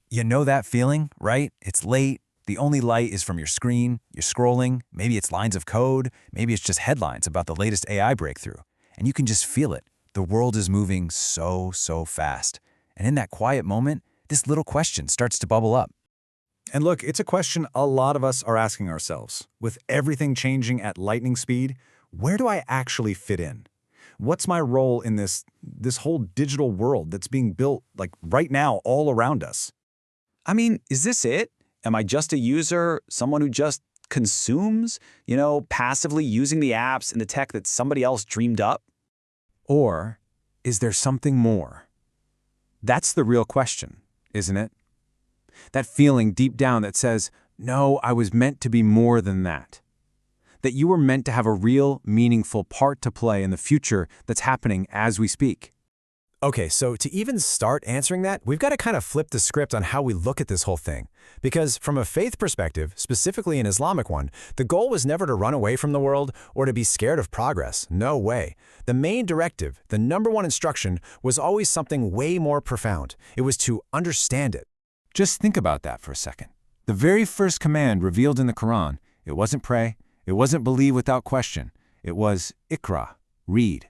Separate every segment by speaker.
Speaker 1: You know that feeling, right? It's late, the only light is from your screen, you're scrolling, maybe it's lines of code, maybe it's just headlines about the latest AI breakthrough. And you can just feel it. The world is moving so fast. And in that quiet moment, this little question starts to bubble up.
Speaker 2: And look, it's a question a lot of us are asking ourselves. With everything changing at lightning speed, where do I actually fit in? What's my role in this whole digital world that's being built like right now all around us?
Speaker 3: I mean, is this it? Am I just a user, someone who just consumes, passively using the apps and the tech that somebody else dreamed up?
Speaker 1: Or is there something more? That's the real question, isn't it? That feeling deep down that says, no, I was meant to be more than that. That you were meant to have a real, meaningful part to play in the future that's happening as we speak.
Speaker 4: Okay, so to even start answering that, we've got to kind of flip the script on how we look at this whole thing. Because from a faith perspective, specifically an Islamic one, the goal was never to run away from the world or to be scared of progress. No way. The main directive, the number one instruction, was always something way more profound. It was to understand it.
Speaker 1: Just think about that for a second. The very first command revealed in the Quran, it wasn't pray, it wasn't believe without question. It was Iqra, read.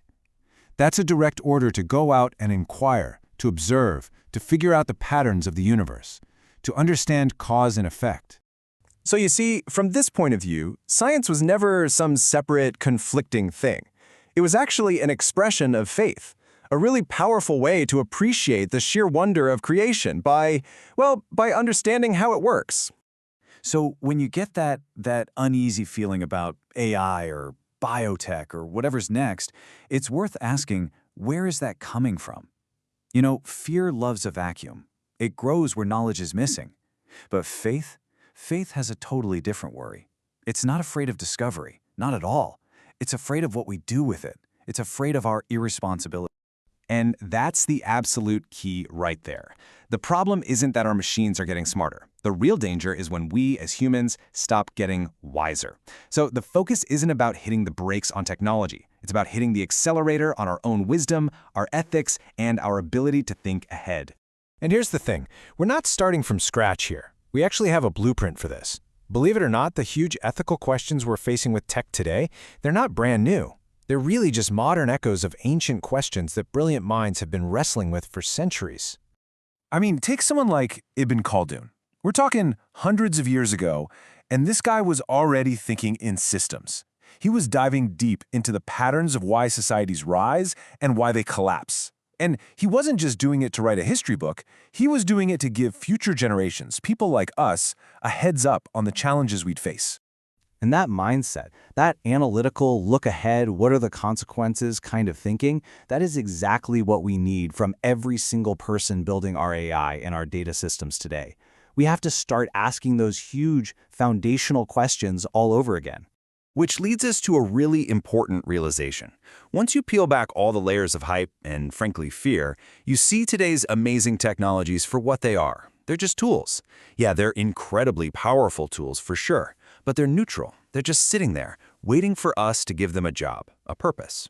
Speaker 1: That's a direct order to go out and inquire, to observe, to figure out the patterns of the universe, to understand cause and effect.
Speaker 5: So you see, from this point of view, science was never some separate, conflicting thing. It was actually an expression of faith, a really powerful way to appreciate the sheer wonder of creation by understanding how it works.
Speaker 2: So when you get that uneasy feeling about AI or biotech or whatever's next, it's worth asking, where is that coming from? Fear loves a vacuum. It grows where knowledge is missing. But faith has a totally different worry. It's not afraid of discovery, not at all. It's afraid of what we do with it. It's afraid of our irresponsibility.
Speaker 3: And that's the absolute key right there. The problem isn't that our machines are getting smarter. The real danger is when we, as humans, stop getting wiser. So the focus isn't about hitting the brakes on technology. It's about hitting the accelerator on our own wisdom, our ethics, and our ability to think ahead.
Speaker 4: And here's the thing. We're not starting from scratch here. We actually have a blueprint for this. Believe it or not, the huge ethical questions we're facing with tech today, they're not brand new. They're really just modern echoes of ancient questions that brilliant minds have been wrestling with for centuries.
Speaker 2: I mean, take someone like Ibn Khaldun. We're talking hundreds of years ago, and this guy was already thinking in systems. He was diving deep into the patterns of why societies rise and why they collapse. And he wasn't just doing it to write a history book, he was doing it to give future generations, people like us, a heads up on the challenges we'd face.
Speaker 6: And that mindset, that analytical, look ahead, what are the consequences kind of thinking, that is exactly what we need from every single person building our AI and our data systems today. We have to start asking those huge foundational questions all over again.
Speaker 3: Which leads us to a really important realization. Once you peel back all the layers of hype and, frankly, fear, you see today's amazing technologies for what they are. They're just tools. Yeah, they're incredibly powerful tools for sure, but they're neutral. They're just sitting there, waiting for us to give them a job, a purpose.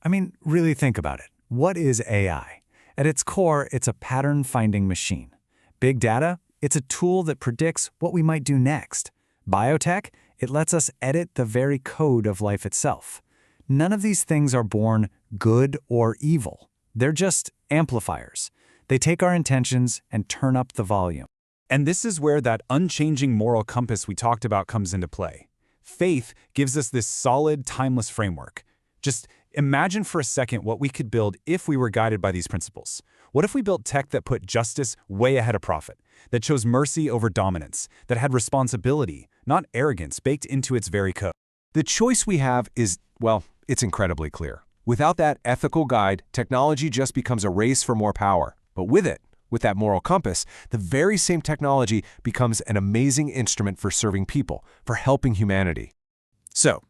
Speaker 2: I mean, really think about it. What is AI? At its core, it's a pattern-finding machine. Big data? It's a tool that predicts what we might do next. Biotech? It lets us edit the very code of life itself. None of these things are born good or evil. They're just amplifiers. They take our intentions and turn up the volume.
Speaker 7: And this is where that unchanging moral compass we talked about comes into play. Faith gives us this solid, timeless framework. Just imagine for a second what we could build if we were guided by these principles. What if we built tech that put justice way ahead of profit, that chose mercy over dominance, that had responsibility, not arrogance, baked into its very code?
Speaker 1: The choice we have is, well, it's incredibly clear. Without that ethical guide, technology just becomes a race for more power. But with that moral compass, the very same technology becomes an amazing instrument for serving people, for helping humanity.
Speaker 2: So,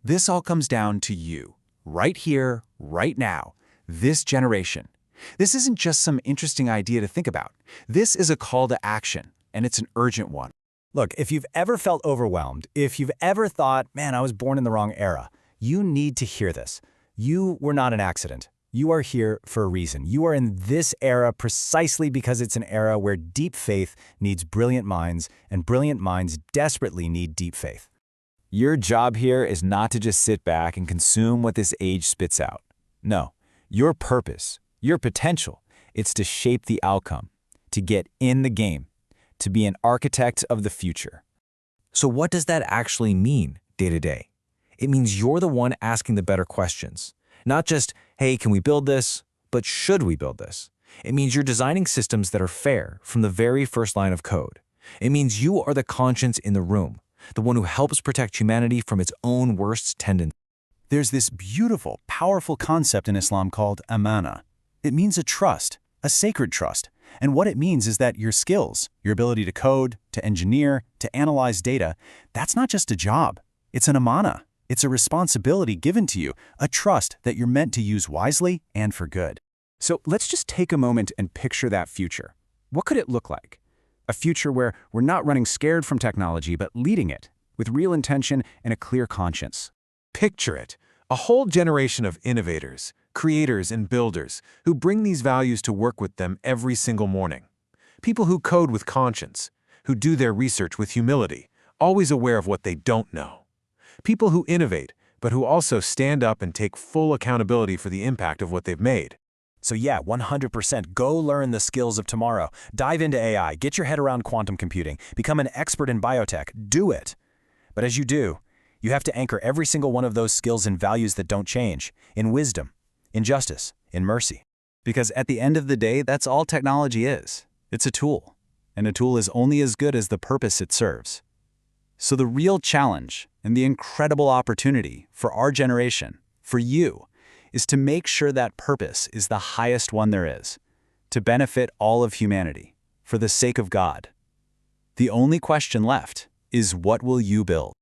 Speaker 2: this all comes down to you, right here, right now, this generation. This isn't just some interesting idea to think about. This is a call to action, and it's an urgent one.
Speaker 4: Look, if you've ever felt overwhelmed, if you've ever thought, man, I was born in the wrong era, you need to hear this. You were not an accident. You are here for a reason. You are in this era precisely because it's an era where deep faith needs brilliant minds, and brilliant minds desperately need deep faith.
Speaker 2: Your job here is not to just sit back and consume what this age spits out. No, your purpose, your potential, it's to shape the outcome, to get in the game, to be an architect of the future.
Speaker 3: So what does that actually mean day to day? It means you're the one asking the better questions. Not just, hey, can we build this? But should we build this? It means you're designing systems that are fair from the very first line of code. It means you are the conscience in the room, the one who helps protect humanity from its own worst tendencies.
Speaker 2: There's this beautiful, powerful concept in Islam called amana. It means a trust, a sacred trust. And what it means is that your skills, your ability to code, to engineer, to analyze data, that's not just a job. It's an amana. It's a responsibility given to you, a trust that you're meant to use wisely and for good. So let's just take a moment and picture that future. What could it look like? A future where we're not running scared from technology, but leading it, with real intention and a clear conscience.
Speaker 1: Picture it, a whole generation of innovators, creators, and builders who bring these values to work with them every single morning. People who code with conscience, who do their research with humility, always aware of what they don't know. People who innovate, but who also stand up and take full accountability for the impact of what they've made.
Speaker 4: So yeah, 100%, go learn the skills of tomorrow. Dive into AI, get your head around quantum computing, become an expert in biotech, do it. But as you do, you have to anchor every single one of those skills in values that don't change, in wisdom, in justice, in mercy.
Speaker 2: Because at the end of the day, that's all technology is. It's a tool. And a tool is only as good as the purpose it serves. So the real challenge and the incredible opportunity for our generation, for you, is to make sure that purpose is the highest one there is, to benefit all of humanity, for the sake of God. The only question left is, what will you build?